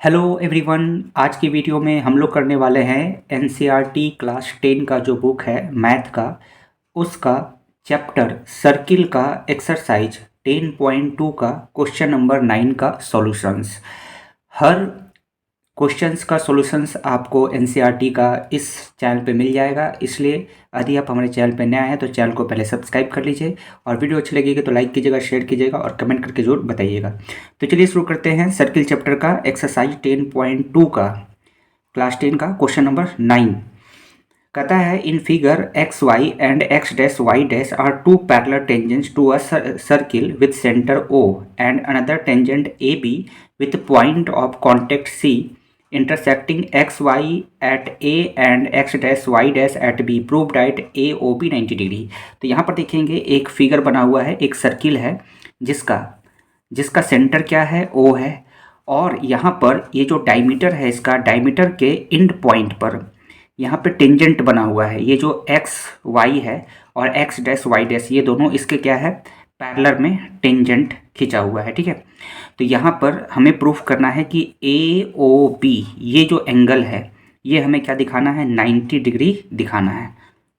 Hello everyone. आज की video में हम लोग करने वाले हैं एनसीईआरटी क्लास 10 का जो बुक है मैथ का, उसका चैप्टर सर्किल का एक्सरसाइज 10.2 का क्वेश्चन नंबर 9 का सॉल्यूशंस। हर क्वेश्चंस का सॉल्यूशंस आपको एनसीईआरटी का इस चैनल पे मिल जाएगा, इसलिए यदि आप हमारे चैनल पे नए हैं तो चैनल को पहले सब्सक्राइब कर लीजिए और वीडियो अच्छी लगेगी तो लाइक कीजिएगा, शेयर कीजिएगा और कमेंट करके जरूर बताइएगा। तो चलिए शुरू करते हैं सर्किल चैप्टर का एक्सरसाइज 10.2 का क्लास 10 का क्वेश्चन नंबर 9। कहता है in figure X Y and X dash Y dash are two parallel tangents to a circle with centre O and another tangent A B with point of contact C intersecting X Y at A and X dash Y dash at B proved at A O B 90 degree. तो यहाँ पर देखेंगे एक figure बना हुआ है, एक circle है जिसका जिसका सेंटर क्या है, ओ है, और यहाँ पर ये जो डायमीटर है इसका डायमीटर के एंड पॉइंट पर यहाँ पे टेंजेंट बना हुआ है। ये जो एक्स वाई है और एक्स डैश वाई डैश ये दोनों इसके क्या है, पैरेलल में टेंजेंट खींचा हुआ है। ठीक है, तो यहाँ पर हमें प्रूफ करना है कि ए ओ बी ये जो एंगल है ये हमें क्या दिखाना है, 90 डिग्री दिखाना है।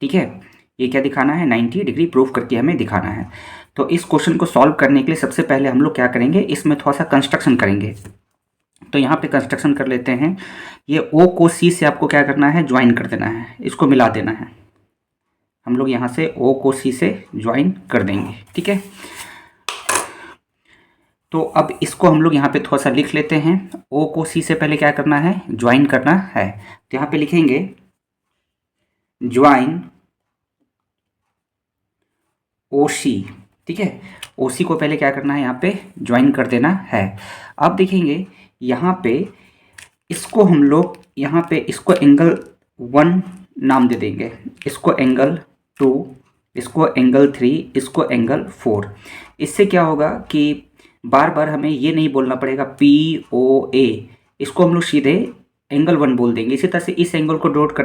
ठीक है, ये क्या दिखाना है, 90 डिग्री प्रूफ करके हमें दिखाना है। तो इस क्वेश्चन को सॉल्व करने के लिए सबसे पहले हम लोग क्या करेंगे, इसमें थोड़ा सा कंस्ट्रक्शन करेंगे। तो यहाँ पे कंस्ट्रक्शन कर लेते हैं। ये ओ को सी से आपको क्या करना है, ज्वाइन कर देना है, इसको मिला देना है। हम लोग यहाँ से ओ को सी से ज्वाइन कर देंगे। ठीक है, तो अब इसको हम लोग यहाँ पे थोड़ा सा लिख लेते हैं। ओ को सी से पहले क्या करना है, ज्वाइन करना है। तो यहाँ पे लिखेंगे ज्वाइन ओ सी। ठीक है, ओ सी को पहले क्या करना है, यहाँ पे ज्वाइन कर देना है। अब देखेंगे यहाँ पे इसको हम लोग यहाँ पे इसको एंगल 1 नाम दे देंगे, इसको एंगल 2, इसको एंगल 3, इसको एंगल 4। इससे क्या होगा कि बार बार हमें ये नहीं बोलना पड़ेगा पी ओ ए, इसको हम लोग सीधे एंगल 1 बोल देंगे। इसी तरह से इस एंगल को डिनोट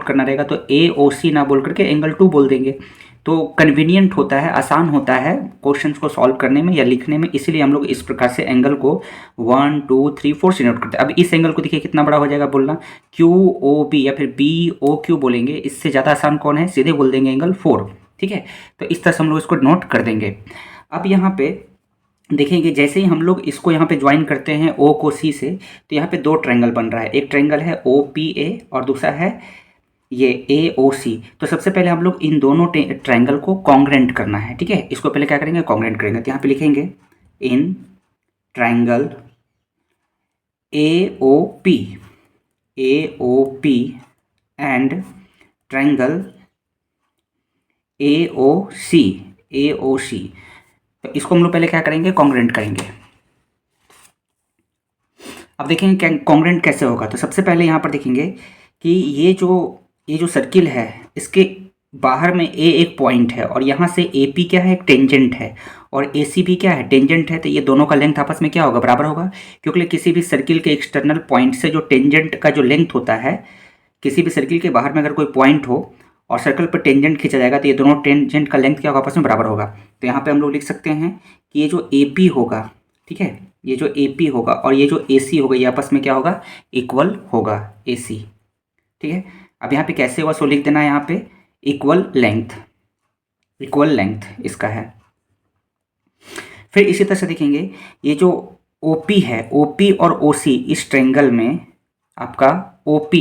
करना रहेगा तो ए ओ सी ना बोल करके एंगल 2 बोल देंगे। तो कन्वीनियंट होता है, आसान होता है क्वेश्चंस को सॉल्व करने में या लिखने में, इसीलिए हम लोग इस प्रकार से एंगल को 1 2 3 4 से नोट करते हैं। अब इस एंगल को देखिए कितना बड़ा हो जाएगा, बोलना क्यू ओ बी या फिर बी ओ क्यू बोलेंगे, इससे ज़्यादा आसान कौन है, सीधे बोल देंगे एंगल 4। ठीक है, तो इस तरह से हम लोग इसको नोट कर देंगे। अब यहाँ पे देखेंगे जैसे ही हम लोग इसको यहाँ पे ज्वाइन करते हैं ओ को सी से, तो यहाँ पे दो ट्रायंगल बन रहा है। एक ट्रायंगल है ओ पी ए और दूसरा है ये ए ओ सी। तो सबसे पहले हम लोग इन दोनों ट्रायंगल को कॉन्ग्रेंट करना है। ठीक है, इसको पहले क्या करेंगे, कॉन्ग्रेंट करेंगे। तो यहाँ पे लिखेंगे in triangle A O P and triangle A O C. तो इसको हम लोग पहले क्या करेंगे, कॉन्ग्रेंट करेंगे। अब देखेंगे कॉन्ग्रेंट कैसे होगा। तो सबसे पहले यहाँ पर देखेंगे कि ये जो सर्किल है इसके बाहर में ए एक पॉइंट है और यहाँ से ए पी क्या है, एक टेंजेंट है, और ए सी भी क्या है, टेंजेंट है। तो ये दोनों का लेंथ आपस में क्या होगा, बराबर होगा, क्योंकि किसी भी सर्किल के एक्सटर्नल पॉइंट से जो टेंजेंट का जो लेंथ होता है, किसी भी सर्किल के बाहर में अगर कोई पॉइंट हो और सर्कल पर टेंजेंट खींचा जाएगा तो ये दोनों टेंजेंट का लेंथ क्या होगा, आपस में बराबर होगा। तो यहाँ पे हम लोग लिख सकते हैं कि ये जो ए पी होगा, ठीक है, ये जो ए पी होगा और ये जो ए सी होगा ये आपस में क्या होगा, इक्वल होगा, ए सी। ठीक है, अब यहाँ पे कैसे हुआ, सो लिख देना है यहाँ पे इक्वल लेंथ इसका है। फिर इसी तरह से देखेंगे ये जो OP है, OP और OC इस ट्रायंगल में आपका OP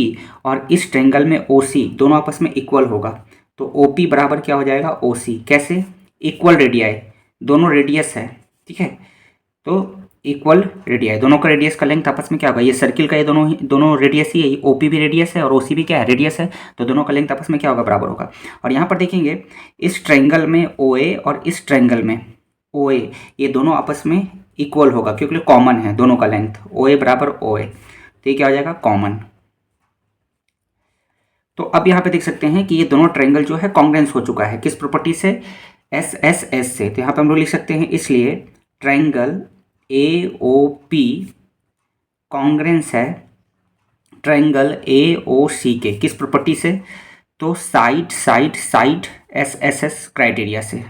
और इस ट्रायंगल में OC दोनों आपस में इक्वल होगा। तो OP बराबर क्या हो जाएगा, OC। कैसे, इक्वल रेडियाई, दोनों रेडियस है। ठीक है, तो इक्वल रेडियाई, दोनों का रेडियस का लेंथ आपस में क्या होगा, ये सर्किल का ये दोनों रेडियस ही है, OP भी रेडियस है और OC भी क्या है, रेडियस है। तो दोनों का लेंथ आपस में क्या होगा, बराबर होगा। और यहाँ पर देखेंगे इस ट्रायंगल में OA और इस ट्रायंगल में OA ये दोनों आपस में इक्वल होगा क्योंकि कॉमन है दोनों का लेंथ, OA बराबर OA। तो ये क्या हो जाएगा, कॉमन। तो अब यहाँ पे देख सकते हैं कि ये दोनों ट्रायंगल जो है कॉन्ग्रेंस हो चुका है, किस प्रॉपर्टी से, SSS से। तो यहाँ पे हम लोग लिख सकते हैं इसलिए ट्रायंगल AOP कॉन्ग्रेंस है ट्रायंगल AOC के, किस प्रॉपर्टी से, तो साइड SSS क्राइटेरिया से।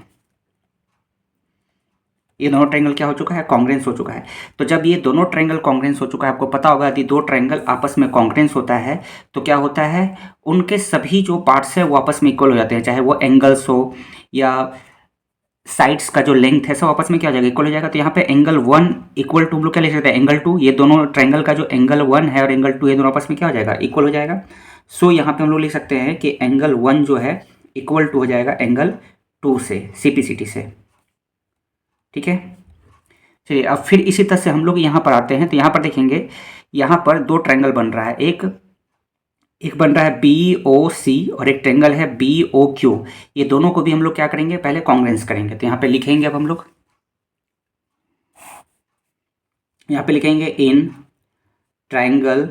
ये दोनों ट्रायंगल क्या हो चुका है, कॉन्ग्रेंस हो चुका है। तो जब ये दोनों ट्रायंगल कॉन्ग्रेंस हो चुका है, आपको पता होगा यदि दो ट्रायंगल आपस में कॉन्ग्रेंस होता है तो क्या होता है, उनके सभी जो पार्ट्स है वो आपस में इक्वल हो जाते हैं, चाहे वो एंगल्स हो या साइड्स का जो लेंथ है सब आपस में क्या हो जाएगा, इक्वल हो जाएगा। तो यहाँ पे एंगल 1 इक्वल टू हम लोग क्या लिख सकते हैं, एंगल 2, ये दोनों ट्रायंगल का जो एंगल 1 है और एंगल 2 ये दोनों आपस में क्या हो जाएगा, इक्वल हो जाएगा। सो यहाँ पे हम लोग लिख सकते हैं कि एंगल 1 जो है इक्वल टू हो जाएगा एंगल 2 से, सीपीसीटी से। ठीक है, चलिए अब फिर इसी तरह से हम लोग यहाँ पर आते हैं। तो यहाँ पर देखेंगे, यहाँ पर दो ट्रायंगल बन रहा है, एक बन रहा है बी ओ सी और एक ट्रायंगल है बी ओ क्यू। ये दोनों को भी हम लोग क्या करेंगे, पहले कॉन्ग्रेंस करेंगे। तो यहाँ पे लिखेंगे, अब हम लोग यहाँ पे लिखेंगे in triangle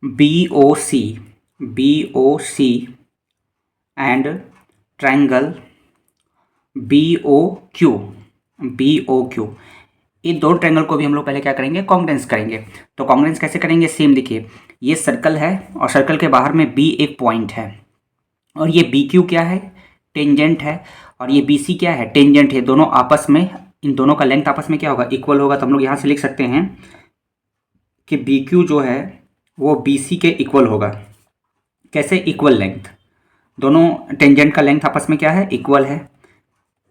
B O C and triangle B O Q, इन दो ट्रायंगल को भी हम लोग पहले क्या करेंगे, कॉन्ग्रेंस करेंगे। तो कॉन्ग्रेंस कैसे करेंगे, सेम देखिए, ये सर्कल है और सर्कल के बाहर में बी एक पॉइंट है और ये बी क्यू क्या है, टेंजेंट है, और ये बी सी क्या है, टेंजेंट है। दोनों आपस में, इन दोनों का लेंथ आपस में क्या होगा, इक्वल होगा। तो हम लोग यहाँ से लिख सकते हैं कि बी क्यू जो है वो बी सी के इक्वल होगा। कैसे, इक्वल लेंथ, दोनों टेंजेंट का लेंथ आपस में क्या है, इक्वल है।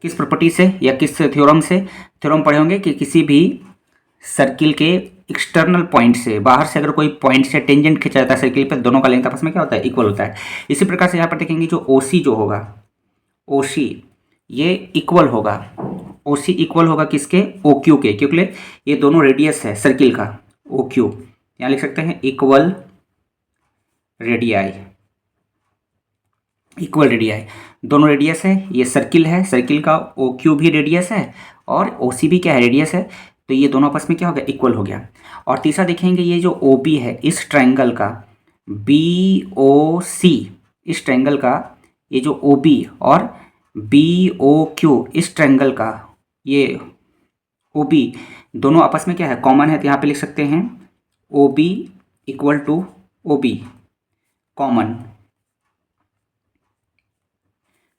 किस प्रॉपर्टी से या किस थ्योरम से, थ्योरम पढ़े होंगे कि किसी भी सर्किल के एक्सटर्नल पॉइंट से, बाहर से अगर कोई पॉइंट से टेंजेंट खींचा जाता है सर्किल पर, दोनों का लेंथ आपस में क्या होता है, इक्वल होता है। इसी प्रकार से यहाँ पर देखेंगे जो ओ सी जो होगा, ओ सी ये इक्वल होगा, ओ सी इक्वल होगा किसके, ओ क्यू के, क्योंकि ये दोनों रेडियस है सर्किल का, ओ क्यू। यहाँ लिख सकते हैं इक्वल रेडियाई, इक्वल रेडियाई, दोनों रेडियस है, ये सर्किल है, सर्किल का ओ क्यू भी रेडियस है और ओ सी भी क्या है, रेडियस है। तो ये दोनों आपस में क्या हो गया, इक्वल हो गया। और तीसरा देखेंगे, ये जो ओ बी है, इस ट्रायंगल का बी ओ सी, इस ट्रायंगल का ये जो ओ बी और बी ओ क्यू, इस ट्रायंगल का ये ओ बी, दोनों आपस में क्या है, कॉमन है। तो यहाँ पे लिख सकते हैं O B equal to O B common.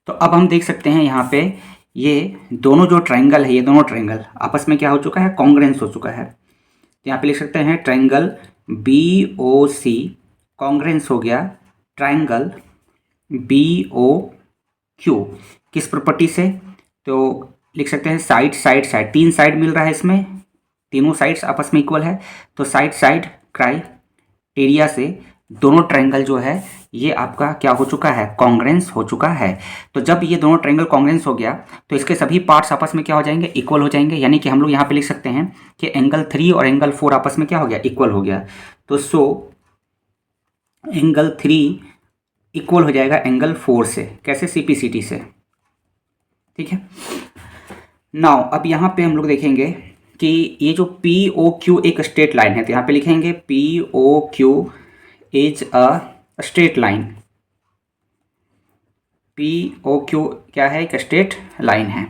तो अब हम देख सकते हैं यहाँ पे ये दोनों जो ट्रायंगल है, ये दोनों ट्रायंगल आपस में क्या हो चुका है, कॉन्ग्रेंस हो चुका है। तो यहाँ पे लिख सकते हैं ट्रायंगल बी ओ सी कॉन्ग्रेंस हो गया ट्रायंगल बी ओ क्यू। किस प्रॉपर्टी से, तो लिख सकते हैं साइड साइड साइड, तीन साइड मिल रहा है इसमें, तीनों साइड्स आपस में इक्वल है। तो साइड साइड क्राइटेरिया से दोनों ट्रायंगल जो है ये आपका क्या हो चुका है, कॉन्ग्रेंस हो चुका है। तो जब ये दोनों ट्रायंगल कॉन्ग्रेंस हो गया तो इसके सभी पार्ट्स आपस में क्या हो जाएंगे, इक्वल हो जाएंगे। यानी कि हम लोग यहाँ पे लिख सकते हैं कि एंगल 3 और एंगल 4 आपस में क्या हो गया, इक्वल हो गया। तो सो एंगल 3 इक्वल हो जाएगा एंगल 4 से। कैसे, सीपीसीटी से। ठीक है, नाउ अब यहाँ पे हम लोग देखेंगे कि ये जो पी ओ क्यू एक स्ट्रेट लाइन है। तो यहाँ पे लिखेंगे P O Q is a straight line, P O Q क्या है, एक स्ट्रेट लाइन है।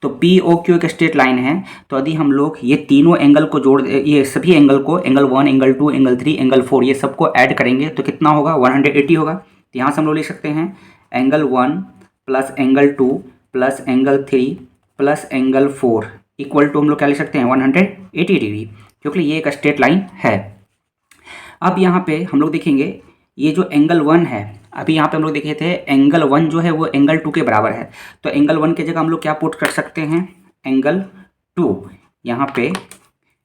तो पी ओ क्यू एक स्ट्रेट लाइन है, तो यदि हम लोग ये तीनों एंगल को जोड़, ये सभी एंगल को, एंगल 1 एंगल 2 एंगल 3 एंगल 4, ये सबको ऐड करेंगे तो कितना होगा, 180 होगा। तो यहाँ से हम लोग लिख सकते हैं angle 1 plus angle 2 plus angle 3 plus angle 4 equal to हम लोग क्या लिख सकते हैं, 180 डिग्री, क्योंकि ये एक स्ट्रेट लाइन है। अब यहाँ पे हम लोग देखेंगे ये जो एंगल 1 है, अभी यहाँ पे हम लोग देखे थे एंगल 1 जो है वो एंगल 2 के बराबर है। तो एंगल 1 की जगह हम लोग क्या पुट कर सकते हैं, एंगल 2। यहाँ पे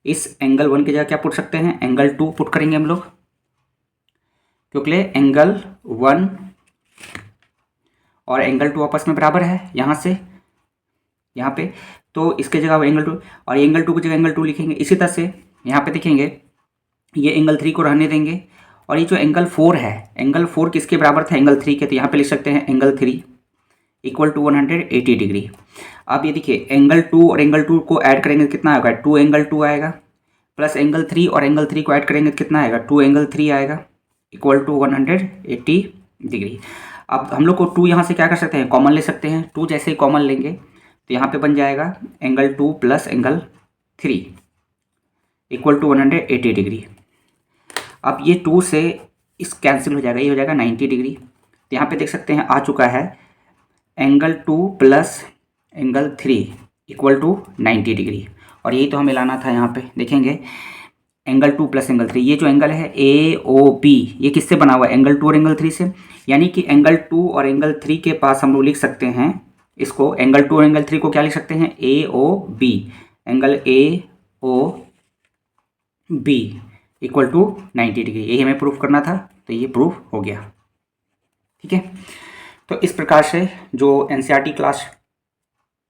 इस एंगल 1 की जगह क्या पुट सकते हैं, एंगल 2 पुट करेंगे हम लोग, क्योंकि एंगल 1 और एंगल 2 आपस में बराबर है यहाँ से यहाँ पे। तो इसके जगह एंगल 2 और एंगल 2 की जगह एंगल 2 लिखेंगे। इसी तरह से यहाँ पे देखेंगे ये एंगल 3 को रहने देंगे, और ये जो एंगल 4 है, एंगल 4 किसके बराबर था, एंगल 3 के। तो यहाँ पे लिख सकते हैं एंगल 3 इक्वल टू 180 डिग्री। अब ये देखिए एंगल 2 और एंगल 2 को ऐड करेंगे कितना आएगा, 2 एंगल 2 आएगा, प्लस एंगल 3 और एंगल 3 को ऐड करेंगे कितना आएगा, 2 एंगल 3 आएगा, इक्वल टू 180 डिग्री। अब हम लोग को 2 यहाँ से क्या कर सकते हैं, कॉमन ले सकते हैं। 2 जैसे ही कॉमन लेंगे तो यहाँ पे बन जाएगा angle 2 plus angle 3 equal to 180 degree. अब ये 2 से इस कैंसिल हो जाएगा, ये हो जाएगा 90 डिग्री। तो यहाँ पे देख सकते हैं आ चुका है angle 2 plus angle 3 equal to 90 degree. और यही तो हमें लाना था। यहाँ पे देखेंगे एंगल 2 प्लस एंगल 3, ये जो एंगल है ए ओ बी, ये किससे बना हुआ है? एंगल 2 और एंगल 3 से। यानी कि एंगल 2 और एंगल 3 के पास हम लोग लिख सकते हैं इसको, एंगल 2 और एंगल 3 को क्या लिख सकते हैं? A O B, angle A O B equal to 90 degree. यही हमें प्रूफ करना था, तो ये प्रूफ हो गया। ठीक है, तो इस प्रकार से जो एनसीईआरटी क्लास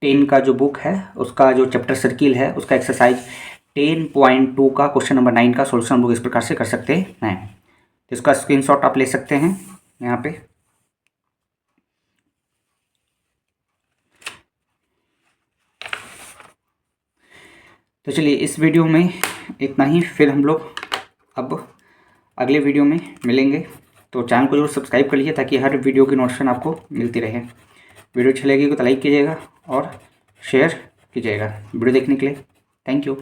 10 का जो बुक है उसका जो चैप्टर सर्किल है उसका एक्सरसाइज 10.2 का क्वेश्चन नंबर 9 का सोल्यूशन हम लोग इस प्रकार से कर सकते हैं। तो इसका स्क्रीनशॉट आप ले सकते हैं यहाँ पे। तो चलिए इस वीडियो में इतना ही, फिर हम लोग अब अगले वीडियो में मिलेंगे। तो चैनल को जरूर सब्सक्राइब कर लीजिए ताकि हर वीडियो की नोटिफिकेशन आपको मिलती रहे। वीडियो अच्छी लगेगी तो लाइक कीजिएगा और शेयर कीजिएगा। वीडियो देखने के लिए थैंक यू।